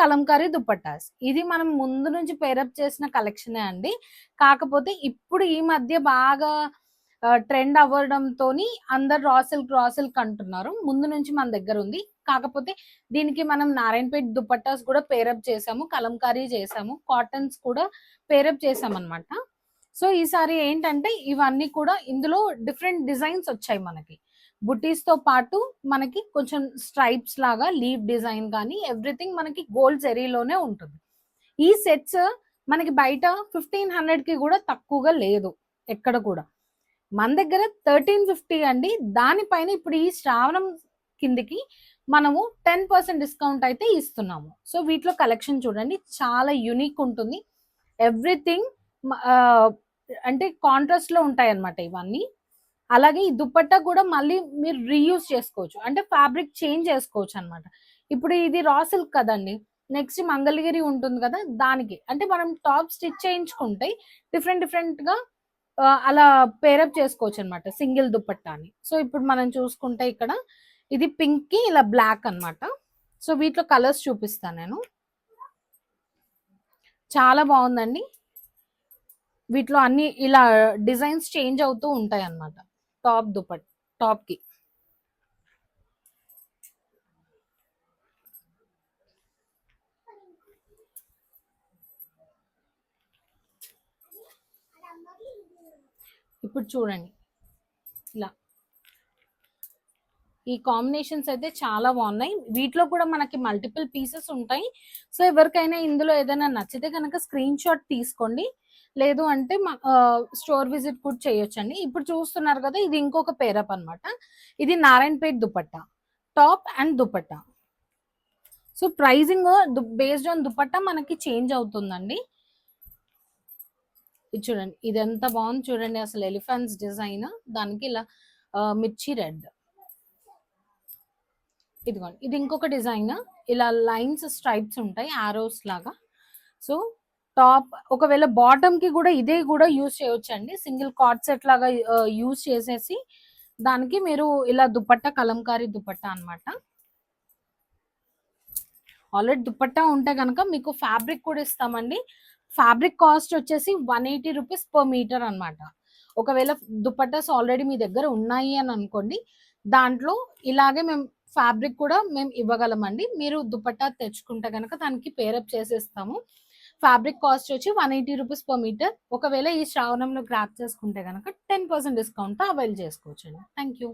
కలంకారీ దుపట్టాస్. ఇది మనం ముందు నుంచి పేరప్ చేసిన కలెక్షనే అండి. కాకపోతే ఇప్పుడు ఈ మధ్య బాగా ట్రెండ్ అవ్వడంతోని అందరు రా సిల్క్ అంటున్నారు. ముందు నుంచి మన దగ్గర ఉంది. కాకపోతే దీనికి మనం నారాయణపేట్ దుపట్టాస్ కూడా పేరప్ చేసాము, కలంకారీ చేసాము, కాటన్స్ కూడా పేరప్ చేసామన్నమాట. సో ఈసారి ఏంటంటే ఇవన్నీ కూడా ఇందులో డిఫరెంట్ డిజైన్స్ వచ్చాయి మనకి. బుటీస్ తో పాటు మనకి కొంచెం స్ట్రైప్స్ లాగా లీవ్ డిజైన్ కానీ ఎవ్రీథింగ్ మనకి గోల్డ్ జెరీలోనే ఉంటుంది. ఈ సెట్స్ మనకి బయట 1500 కి కూడా తక్కువగా లేదు ఎక్కడ కూడా. మన దగ్గర 1350 అండి. దానిపైన ఇప్పుడు ఈ శ్రావణం కిందికి మనము 10% డిస్కౌంట్ అయితే ఇస్తున్నాము. సో వీటిలో కలెక్షన్ చూడండి, చాలా యూనిక్ ఉంటుంది. ఎవ్రీథింగ్ అంటే కాంట్రాస్ట్ లో ఉంటాయి అన్నమాట ఇవన్నీ. అలాగే ఈ దుపట్టా కూడా మళ్ళీ మీరు రీయూజ్ చేసుకోవచ్చు, అంటే ఫ్యాబ్రిక్ చేంజ్ చేసుకోవచ్చు అన్నమాట. ఇప్పుడు ఇది రా సిల్క్ కదండి, నెక్స్ట్ మంగళగిరి ఉంటుంది కదా, దానికి అంటే మనం టాప్ స్టిచ్ చేయించుకుంటే డిఫరెంట్ గా అలా పేరప్ చేసుకోవచ్చు అనమాట సింగిల్ దుపట్టాని. సో ఇప్పుడు మనం చూసుకుంటే ఇక్కడ ఇది పింక్ కి ఇలా బ్లాక్ అన్నమాట. సో వీటిలో కలర్స్ చూపిస్తాను నేను. చాలా బాగుందండి. వీటిలో అన్ని ఇలా డిజైన్స్ చేంజ్ అవుతూ ఉంటాయి అన్నమాట టాప్ కి. ఇప్పుడు చూడండి ఇలా ఈ కాంబినేషన్స్ అయితే చాలా బాగున్నాయి. వీటిలో కూడా మనకి మల్టిపుల్ పీసెస్ ఉంటాయి. సో ఎవరికైనా ఇందులో ఏదైనా నచ్చితే కనుక స్క్రీన్ షాట్ తీసుకోండి, లేదు అంటే స్టోర్ విజిట్ కూడా చేయొచ్చండి. ఇప్పుడు చూస్తున్నారు కదా, ఇది ఇంకొక పేరప్ అన్నమాట. ఇది Narayanpet dupatta, top and dupatta. So pricing based on dupatta మనకి చేంజ్ అవుతుందండి. ఇది చూడండి, ఇది ఎంత బాగుంది చూడండి అసలు. ఎలిఫెంట్స్ డిజైన్, దానికి ఇలా మిర్చి రెడ్. ఇదిగోండి, ఇది ఇంకొక డిజైన్, ఇలా లైన్స్ స్ట్రైప్స్ ఉంటాయి ఆరోస్ లాగా. సో టాప్ ఒకవేళ బాటమ్ కి కూడా ఇదే కూడా యూజ్ చేయొచ్చండి. సింగిల్ కార్డ్ సెట్ లాగా యూజ్ చేసేసి దానికి మీరు ఇలా దుపట్టా, కలంకారీ దుపట్టా అన్నమాట. ఆల్రెడీ దుపట్టా ఉంటే కనుక మీకు ఫ్యాబ్రిక్ కూడా ఇస్తామండి. ఫ్యాబ్రిక్ కాస్ట్ వచ్చేసి 180 రూపీస్ పర్ మీటర్ అనమాట. ఒకవేళ దుపట్టాస్ ఆల్రెడీ మీ దగ్గర ఉన్నాయి అని అనుకోండి, దాంట్లో ఇలాగే మేము ఫ్యాబ్రిక్ కూడా మేము ఇవ్వగలమండి. మీరు దుపట్టా తెచ్చుకుంటే కనుక దానికి పేరప్ చేసేస్తాము. ఫ్యాబ్రిక్ కాస్ట్ వచ్చి 180 రూపీస్ పర్ మీటర్. ఒకవేళ ఈ శ్రావణంలో గ్రాప్ చేసుకుంటే కనుక 10% డిస్కౌంట్ అవైల్ చేసుకోవచ్చు అండి. Thank you.